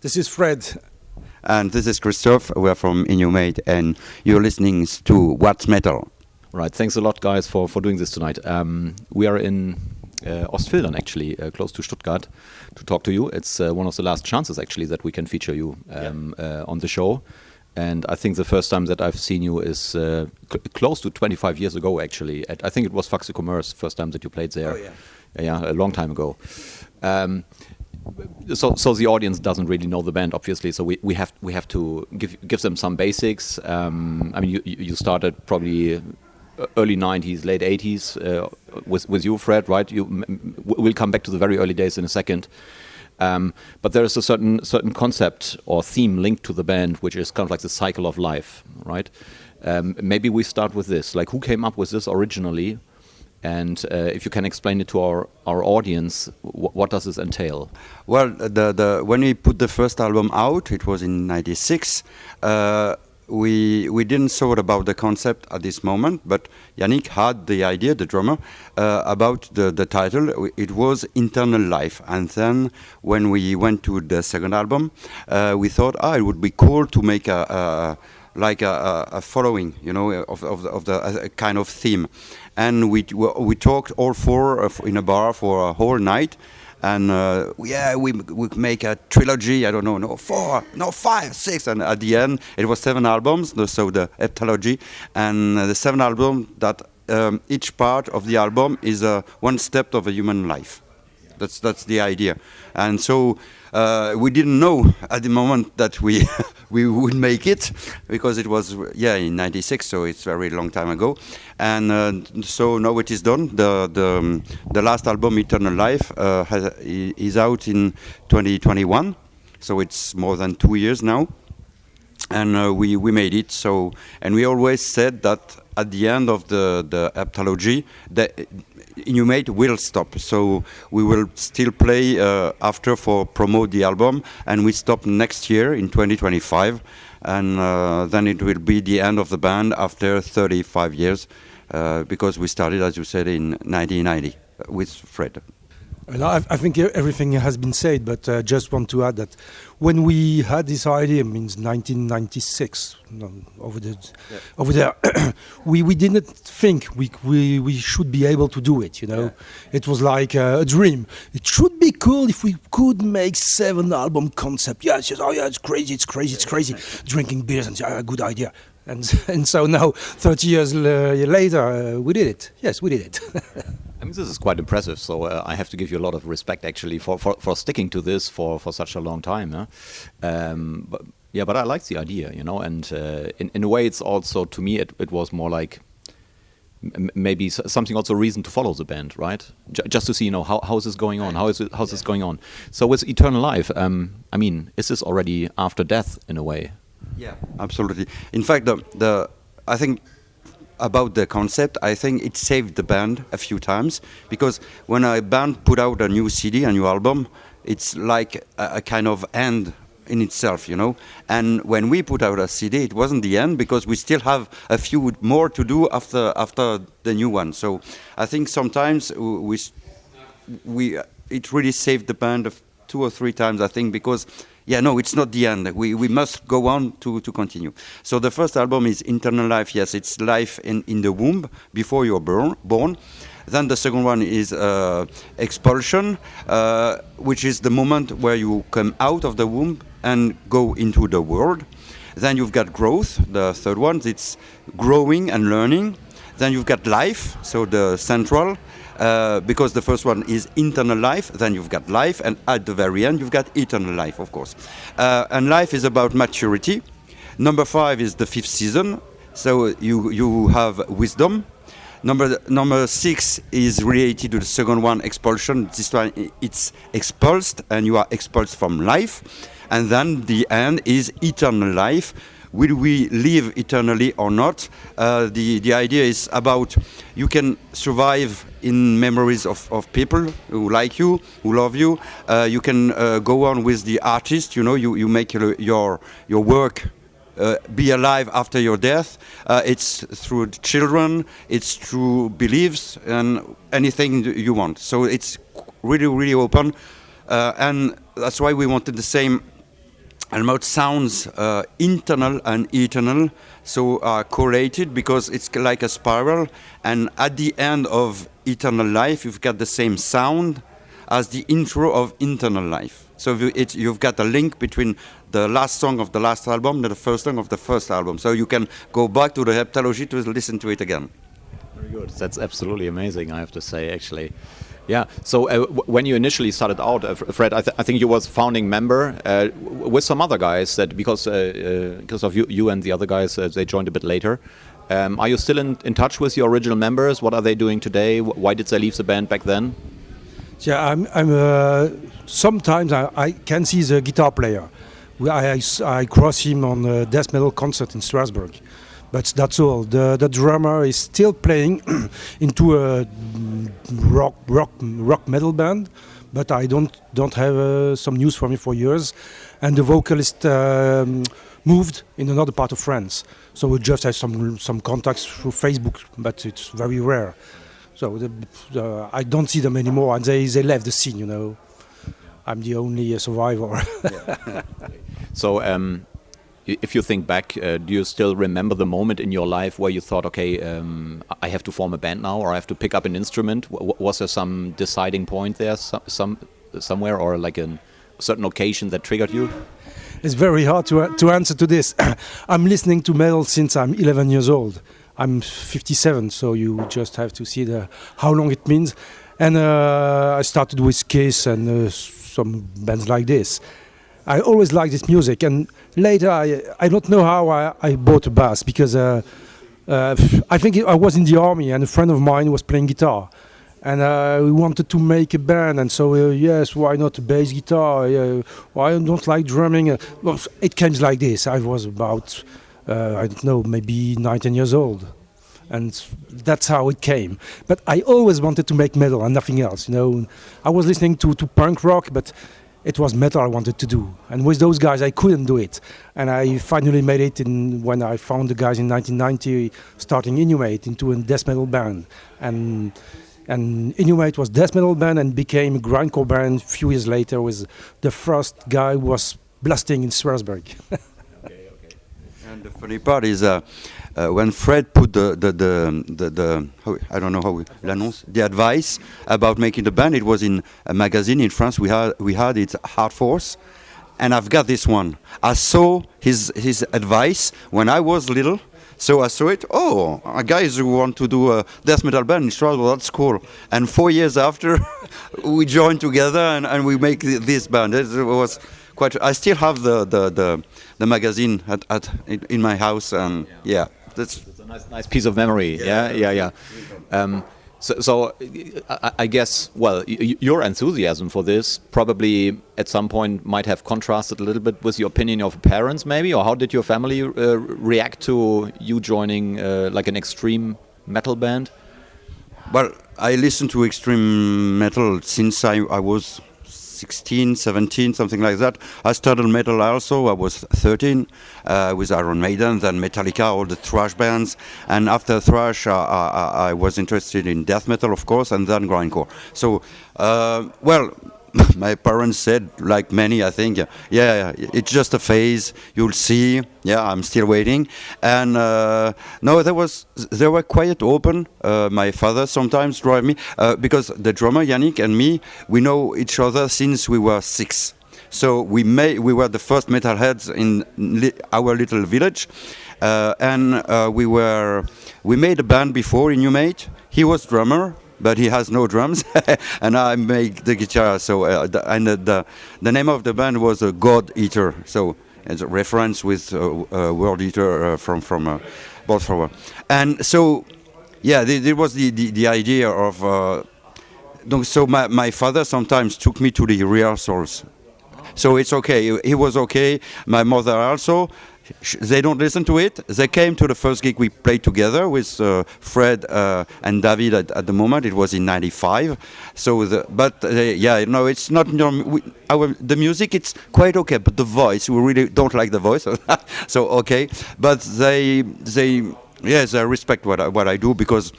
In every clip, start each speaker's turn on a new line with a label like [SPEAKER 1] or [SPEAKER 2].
[SPEAKER 1] This is Fred.
[SPEAKER 2] And this is Christophe. We're from INHUMATE, and you're listening to What's Metal.
[SPEAKER 3] Right, thanks a lot, guys, for doing this tonight. We are in Ostfildern, actually, close to Stuttgart, to talk to you. It's one of the last chances, actually, that we can feature you on the show. And I think the first time that I've seen you is close to 25 years ago, actually. I think it was Faxe Commerce, first time that you played there.
[SPEAKER 2] Oh, yeah.
[SPEAKER 3] Yeah, a long time ago. So the audience doesn't really know the band, obviously. So we have to give them some basics. I mean, you started probably early 90s, late 80s with you, Fred, right? We'll come back to the very early days in a second. But there is a certain concept or theme linked to the band, which is kind of like the cycle of life, right? Maybe we start with this. Like, who came up with this originally? And if you can explain it to our audience, what does this entail?
[SPEAKER 2] Well, when we put the first album out, it was in '96. We didn't thought about the concept at this moment, but Yannick had the idea, the drummer, about the title. It was Internal Life. And then when we went to the second album, we thought, it would be cool to make a following, you know, of the kind of theme. And we talked all four in a bar for a whole night. And we make a trilogy. I don't know, no 4, no 5, 6, and at the end it was 7 albums. So the heptalogy, and the 7 albums that each part of the album is one step of a human life. That's the idea. And so we didn't know at the moment that we would make it, because it was in '96, so it's a very long time ago. And so now it is done. The last album, Eternal Life, is out in 2021, so it's more than 2 years now. And we made it. So, and we always said that at the end of the heptalogy, the INHUMATE will stop. So we will still play after for promote the album, and we stop next year in 2025, and then it will be the end of the band after 35 years, because we started, as you said, in 1990 with Fred.
[SPEAKER 1] I think everything has been said, but just want to add that when we had this idea, means 1996, over there, we didn't think we should be able to do it. You know, It was like a dream. It should be cool if we could make 7 album concept. Yes, it's crazy. Drinking beers and good idea. And so now, 30 years later, we did it. Yes, we did it.
[SPEAKER 3] I mean, this is quite impressive. So I have to give you a lot of respect, actually, for sticking to this for such a long time. But I like the idea, you know. And in a way, it's also, to me, it was more like maybe something, also a reason to follow the band, right? Just to see, you know, how is this going on? How's this going on? So with Eternal Life, I mean, is this already after death in a way?
[SPEAKER 2] Yeah, absolutely. In fact, I think about the concept, I think it saved the band a few times, because when a band put out a new CD, a new album, it's like a kind of end in itself, you know. And when we put out a CD, it wasn't the end, because we still have a few more to do after the new one. So I think sometimes it really saved the band 2 or 3 times, I think, because it's not the end. We must go on to continue. So the first album is Internal Life. Yes, it's life in the womb before you're born. Then the second one is expulsion, which is the moment where you come out of the womb and go into the world. Then you've got growth. The third one, it's growing and learning. Then you've got life, so the central, because the first one is internal life, then you've got life, and at the very end you've got eternal life, of course. And life is about maturity. Number 5 is the 5th season, so you have wisdom. Number 6 is related to the second one, expulsion. This one, it's expulsed, and you are expulsed from life. And then the end is eternal life. Will we live eternally or not? The idea is about you can survive in memories of people who like you, who love you. You can go on with the artist. You know, you make your work be alive after your death. It's through children. It's through beliefs and anything you want. So it's really, really open, and that's why we wanted the same almost sounds internal and eternal, so correlated because it's like a spiral, and at the end of eternal life you've got the same sound as the intro of internal life. So you've got a link between the last song of the last album and the first song of the first album. So you can go back to the heptalogy to listen to it again.
[SPEAKER 3] Very good. That's absolutely amazing, I have to say, actually. Yeah. So when you initially started out, Fred, I think you was founding member with some other guys that because of you and the other guys, they joined a bit later. Are you still in touch with your original members? What are they doing today? Why did they leave the band back then?
[SPEAKER 1] Yeah, I'm sometimes I can see the guitar player. I cross him on a death metal concert in Strasbourg, but that's all. The drummer is still playing into a rock metal band, but I don't have some news from him for years. And the vocalist moved in another part of France, so we just have some contacts through Facebook, but it's very rare. So I don't see them anymore, and they left the scene, you know. I'm the only survivor.
[SPEAKER 3] So if you think back, do you still remember the moment in your life where you thought, okay, I have to form a band now, or I have to pick up an instrument? Was there some deciding point there somewhere, or like a certain occasion that triggered you?
[SPEAKER 1] It's very hard to answer to this. I'm listening to metal since I'm 11 years old. I'm 57, so you just have to see how long it means. And I started with Kiss and some bands like this. I always liked this music, and later I don't know how I bought a bass, because I think I was in the army and a friend of mine was playing guitar, and we wanted to make a band, and so yes, why not a bass guitar? Why I don't like drumming? Well, it came like this. I was about I don't know, maybe 19 years old. And that's how it came. But I always wanted to make metal and nothing else, you know. I was listening to punk rock, but it was metal I wanted to do. And with those guys, I couldn't do it. And I finally made it when I found the guys in 1990 starting INHUMATE into a death metal band. And INHUMATE was death metal band and became a grindcore band a few years later, with the first guy who was blasting in Strasbourg.
[SPEAKER 2] Okay. And the funny part is when Fred put the advice about making the band, it was in a magazine in France. We had it, Hard Force, and I've got this one. I saw his advice when I was little, so I saw it. Oh, guys who want to do a death metal band in Strasbourg, that's cool. And 4 years after, we joined together and we make this band. It was quite. I still have the magazine in my house, and yeah. That's
[SPEAKER 3] a nice piece of memory. Yeah. So I guess, well, your enthusiasm for this probably at some point might have contrasted a little bit with your opinion of parents, maybe, or how did your family react to you joining like an extreme metal band?
[SPEAKER 2] Well, I listened to extreme metal since I was 16, 17, something like that. I started metal also. I was 13 with Iron Maiden, then Metallica, all the thrash bands. And after thrash, I was interested in death metal, of course, and then grindcore. So, well, my parents said, like many, I think, yeah, it's just a phase. You'll see. Yeah, I'm still waiting. And no, they were quite open. My father sometimes drive me because the drummer Yannick and me, we know each other since we were 6. So we were the first metalheads in our little village, and we made a band before INHUMATE. He was drummer, but he has no drums, and I make the guitar. So the name of the band was God Eater. So as a reference with World Eater from Bolsrower. And so yeah, there was the idea of. So my father sometimes took me to the rehearsals. So it's okay. He was okay. My mother also. They don't listen to it. They came to the first gig we played together with Fred and David at the moment. It was in '95. So, it's not. The music, it's quite okay, but the voice, we really don't like the voice. So okay, but they respect what I do, because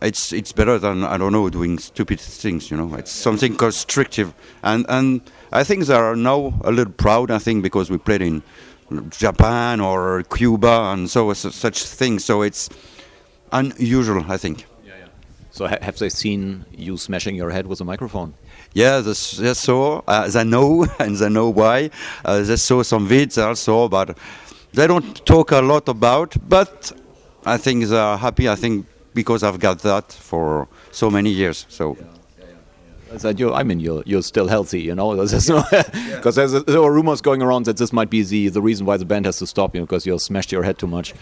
[SPEAKER 2] it's better than, I don't know, doing stupid things, you know. It's something constructive, and I think they are now a little proud, I think, because we played in Japan or Cuba and such things, so it's unusual, I think.
[SPEAKER 3] So have they seen you smashing your head with a microphone?
[SPEAKER 2] Yeah, they saw, they know, and they know why. They saw some vids also, but they don't talk a lot about, but I think they are happy, I think, because I've got that for so many years, so...
[SPEAKER 3] That you're still healthy, you know. Because there are rumors going around that this might be the reason why the band has to stop, you know, because you smashed your head too much.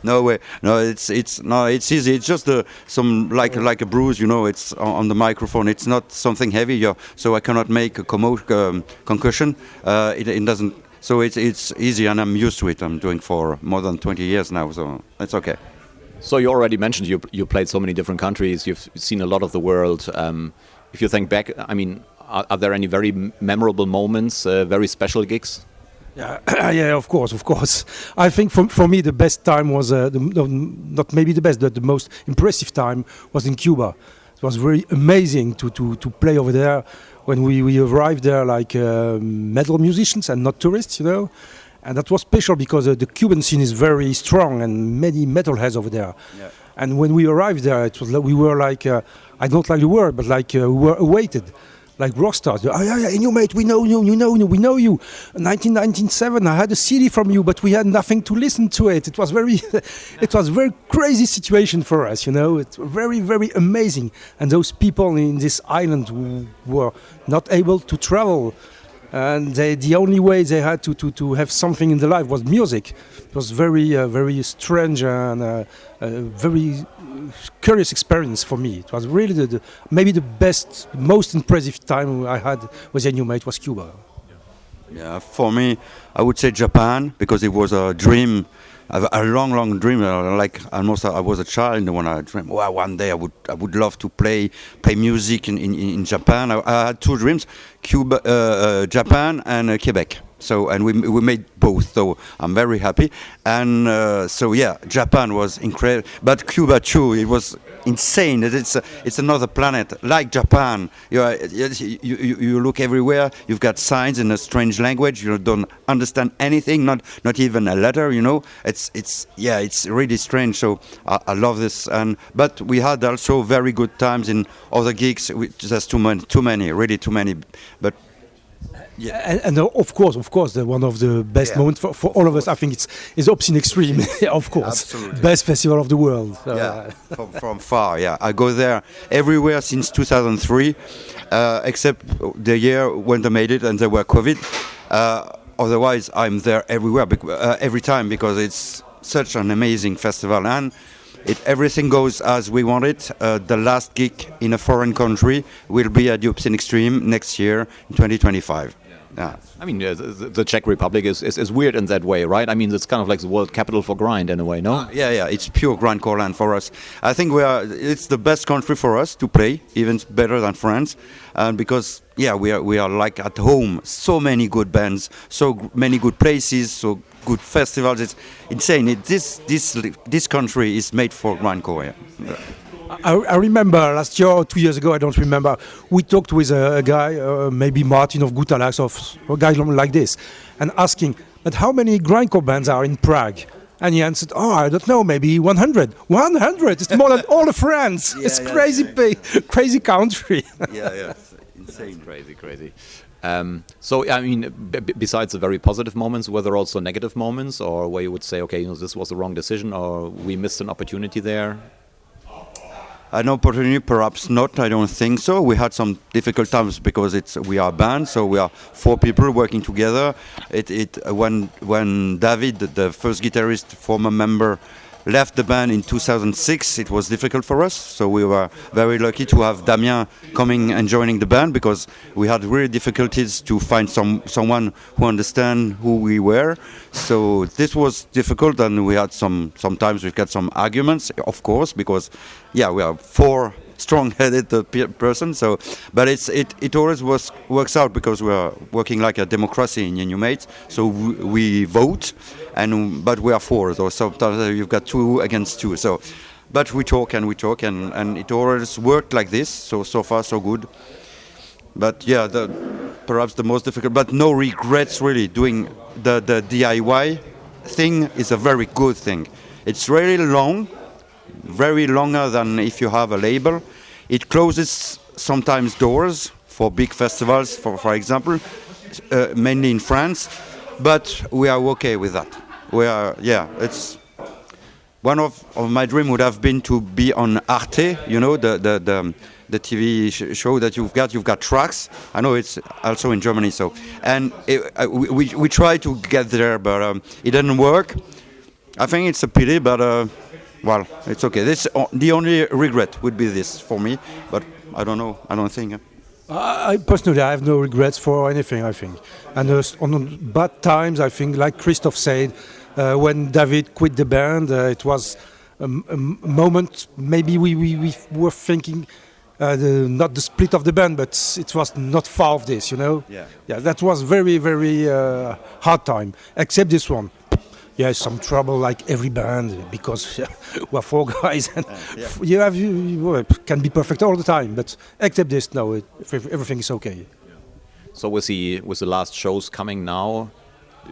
[SPEAKER 2] No way. No, it's easy. It's just some like a bruise, you know. It's on the microphone. It's not something heavy, so I cannot make a concussion. It doesn't. So it's easy, and I'm used to it. I'm doing for more than 20 years now, so it's okay.
[SPEAKER 3] So you already mentioned you played so many different countries. You've seen a lot of the world. If you think back, I mean, are there any very memorable moments, very special gigs?
[SPEAKER 1] Yeah, yeah, of course. I think for me the best time was not maybe the best, but the most impressive time was in Cuba. It was very amazing to play over there when we arrived there like metal musicians and not tourists, you know. And that was special because the Cuban scene is very strong and many metalheads over there. Yeah. And when we arrived there, it was like we were like, I don't like the word, but like we were awaited, like rock stars. Oh yeah, INHUMATE, we know you, we know you. 1997, I had a CD from you, but we had nothing to listen to it. It was very crazy situation for us, you know. It's very, very amazing. And those people in this island who were not able to travel, and the only way they had to have something in their life was music. It was very strange and a very curious experience for me. It was really maybe the best, most impressive time I had with INHUMATE was Cuba.
[SPEAKER 2] Yeah, for me, I would say Japan, because it was a dream, a long dream. Like almost, I was a child when I dreamed, well, one day I would love to play music in Japan. I had two dreams: Cuba, Japan, and Quebec. So, and we made both. So I'm very happy. And so yeah, Japan was incredible, but Cuba too. It was insane. It's another planet, like Japan. You look everywhere. You've got signs in a strange language. You don't understand anything, not even a letter. You know, it's really strange. So I love this. But we had also very good times in other gigs. There's too many, really too many. But yeah.
[SPEAKER 1] And of course, one of the best moments for all of us, I think is Obscene Extreme. Of course, absolutely. Best festival of the world.
[SPEAKER 2] From far. Yeah, I go there everywhere since 2003, except the year when they made it and there were COVID. Otherwise, I'm there everywhere, every time, because it's such an amazing festival, and everything goes as we want it. The last gig in a foreign country will be at the Obscene Extreme next year, in 2025. Yeah.
[SPEAKER 3] I mean, the Czech Republic is weird in that way, right? I mean, it's kind of like the world capital for grind in a way, no?
[SPEAKER 2] Yeah, it's pure grindcore land for us. I think it's the best country for us to play, even better than France, because we are like at home. So many good bands, so many good places, so good festivals. It's insane. This country is made for grindcore. Yeah.
[SPEAKER 1] I remember last year or 2 years ago, I don't remember, we talked with a guy, maybe Martin of Gutalax, or a guy like this, and asking, but how many grindcore bands are in Prague? And he answered, I don't know, maybe 100. 100! It's more than all of France. It's crazy crazy country.
[SPEAKER 2] Yeah, insane.
[SPEAKER 3] Crazy. So, I mean, besides the very positive moments, were there also negative moments, or where you would say, okay, this was the wrong decision, or we missed an opportunity there?
[SPEAKER 2] An opportunity, perhaps not. I don't think so. We had some difficult times because we are a band, so we are 4 people working together. When David, the first guitarist, former member, left the band in 2006, it was difficult for us. So we were very lucky to have Damien coming and joining the band, because we had really difficulties to find someone who understand who we were. So this was difficult, and we had sometimes we got some arguments, of course, because we are 4 strong-headed person. So, but it always works out, because we are working like a democracy in INHUMATE. So we vote, but we are 4. So sometimes you've got 2 against 2. So, but we talk, and it always worked like this. So far so good. But yeah, perhaps the most difficult, but no regrets really. Doing the DIY thing is a very good thing. It's really long, very longer than if you have a label. It closes sometimes doors for big festivals, for example, mainly in France. But we are okay with that. It's one of my dream would have been to be on Arte, the TV show that you've got tracks. I know it's also in Germany, and we try to get there, but it didn't work. I think it's a pity, but well, it's okay. The only regret would be this for me, but I don't know. I don't think.
[SPEAKER 1] I personally, I have no regrets for anything, I think. And on bad times, I think, like Christophe said, when David quit the band, it was a moment, maybe we were thinking, not the split of the band, but it was not far of this, Yeah, that was very, very hard time, except this one. Yeah, some trouble like every band because we're four guys and you can be perfect all the time. But except this, no, everything is okay.
[SPEAKER 3] So with the last shows coming now,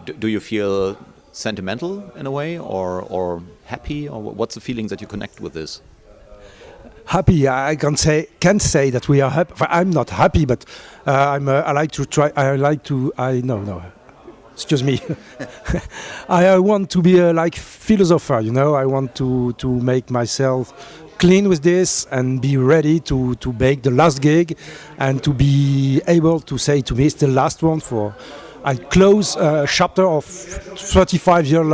[SPEAKER 3] do you feel sentimental in a way, or happy, or what's the feeling that you connect with this?
[SPEAKER 1] Happy, I can't say that we are happy. I'm not happy, but I like to try. Excuse me. I want to be like philosopher, I want to make myself clean with this and be ready to make the last gig and to be able to say to me it's the last one I close a chapter of 35 years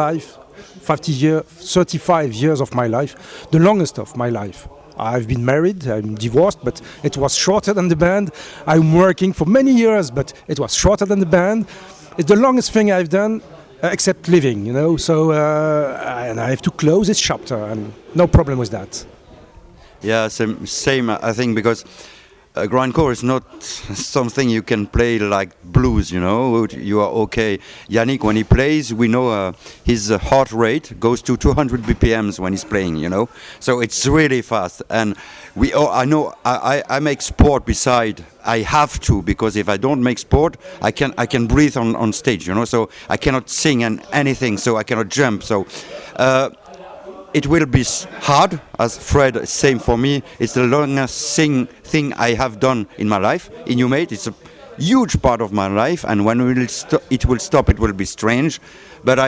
[SPEAKER 1] of my life, the longest of my life. I've been married, I'm divorced, but it was shorter than the band. I'm working for many years, but it was shorter than the band. It's the longest thing I've done, except living, So, and I have to close this chapter, and no problem with that.
[SPEAKER 2] Yeah, same. I think because grindcore is not something you can play like blues. You are okay. Yannick, when he plays, we know his heart rate goes to 200 BPMs when he's playing. So it's really fast. And I know I make sport beside. I have to, because if I don't make sport, I can breathe on stage, So I cannot sing and anything, so I cannot jump. So it will be hard, as Fred is saying. For me, it's the longest thing I have done in my life. INHUMATE, it's a huge part of my life, and when it will stop, it will be strange. But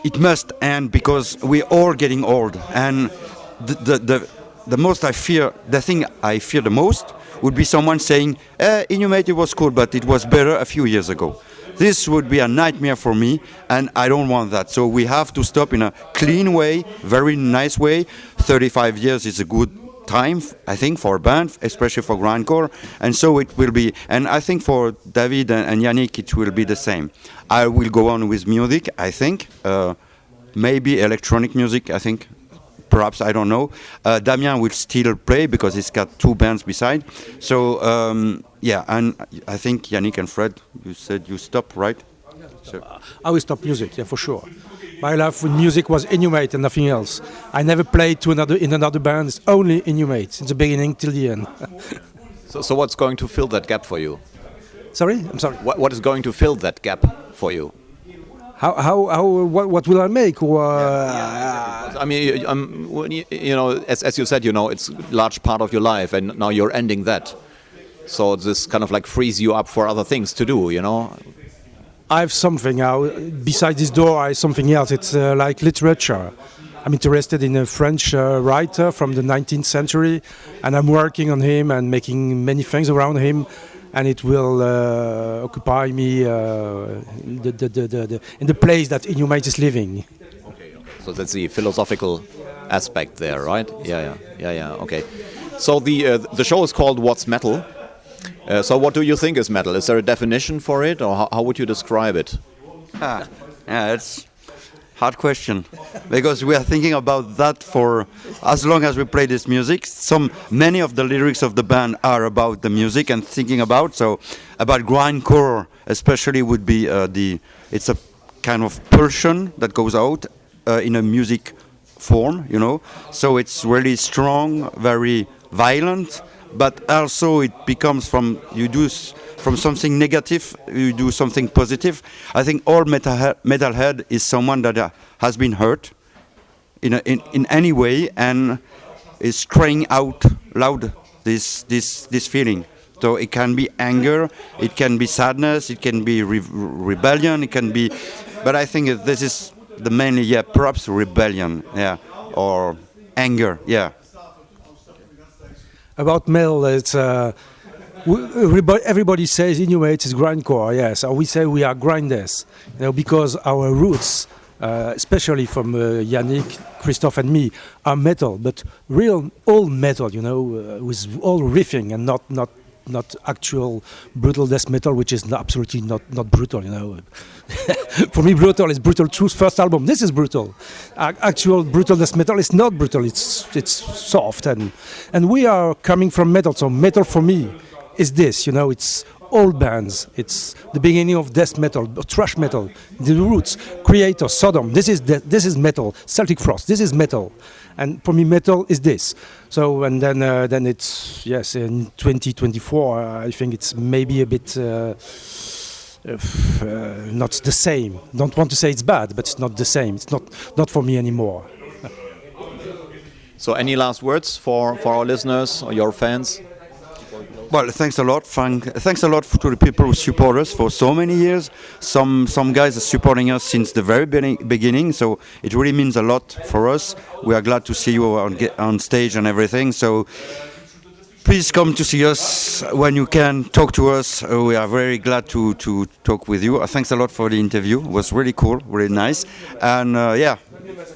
[SPEAKER 2] it must end because we're all getting old, and the most the thing I fear the most would be someone saying, INHUMATE was cool, but it was better a few years ago. This would be a nightmare for me, and I don't want that. So we have to stop in a clean way, very nice way. 35 years is a good time, I think, for a band, especially for grindcore. And so it will be, and I think for David and Yannick, it will be the same. I will go on with music, I think. Maybe electronic music, I think. Perhaps, I don't know. Damien will still play because he's got two bands beside. So, and I think Yannick and Fred, you said you stop, right? So.
[SPEAKER 1] I will stop music, yeah, for sure. My life with music was INHUMATE and nothing else. I never played in another band. It's only INHUMATE, since the beginning till the end.
[SPEAKER 3] So what's going to fill that gap for you?
[SPEAKER 1] Sorry? I'm sorry.
[SPEAKER 3] What is going to fill that gap for you?
[SPEAKER 1] What will I make?
[SPEAKER 3] I mean, as you said, it's a large part of your life, and now you're ending that. So this kind of like frees you up for other things to do,
[SPEAKER 1] I have something now. Beside this door, I have something else. It's like literature. I'm interested in a French writer from the 19th century, and I'm working on him and making many things around him. And it will occupy me in the place that INHUMATE is living.
[SPEAKER 3] Okay. So that's the philosophical aspect there, right? Yeah. Okay. So the show is called What's Metal? So what do you think is metal? Is there a definition for it, or how would you describe it?
[SPEAKER 2] It's hard question, because we are thinking about that for as long as we play this music. Many of the lyrics of the band are about the music and thinking about grindcore, especially would be it's a kind of pulsion that goes out in a music form, you know. So it's really strong, very violent, but also it becomes from from something negative, you do something positive. I think all metalhead is someone that has been hurt in any way and is crying out loud this feeling. So it can be anger, it can be sadness, it can be rebellion, it can be. But I think this is the mainly, perhaps rebellion, or anger,
[SPEAKER 1] About metal, it's everybody says INHUMATE is grindcore. Yes, we say we are grinders, because our roots, especially from Yannick, Christophe, and me, are metal, but real old metal, with all riffing and not actual brutal death metal, which is absolutely not brutal, For me, brutal is Brutal Truth's first album. This is brutal. Actual brutal death metal is not brutal. It's soft, and we are coming from metal. So metal for me is this. It's old bands. It's the beginning of death metal, thrash metal, the roots, Creator, Sodom. This is metal. Celtic Frost. This is metal. And for me, metal is this. So, and then it's, in 2024, I think it's maybe a bit not the same. Don't want to say it's bad, but it's not the same. It's not for me anymore.
[SPEAKER 3] So, any last words for our listeners or your fans?
[SPEAKER 2] Well, thanks a lot. Thanks a lot to the people who support us for so many years. Some guys are supporting us since the very beginning, so it really means a lot for us. We are glad to see you on stage and everything. So please come to see us when you can. Talk to us. We are very glad to talk with you. Thanks a lot for the interview. It was really cool, really nice, and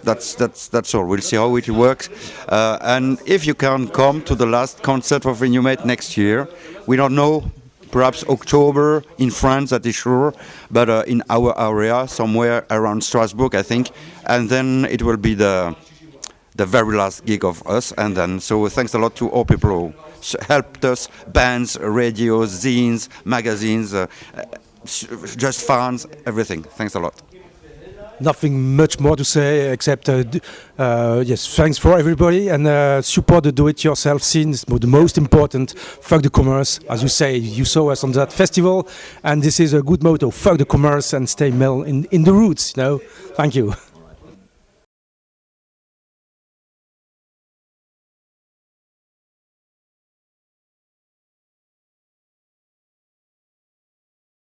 [SPEAKER 2] That's all. We'll see how it works. And if you can come to the last concert of INHUMATE next year, we don't know, perhaps October in France, that is sure, but in our area, somewhere around Strasbourg, I think. And then it will be the very last gig of us. And then, so thanks a lot to all people who helped us, bands, radios, zines, magazines, just fans, everything. Thanks a lot.
[SPEAKER 1] Nothing much more to say except thanks for everybody, and support the do-it-yourself scene. It's the most important. Fuck the commerce, as you say. You saw us on that festival, and this is a good motto: fuck the commerce and stay in the roots. Thank you.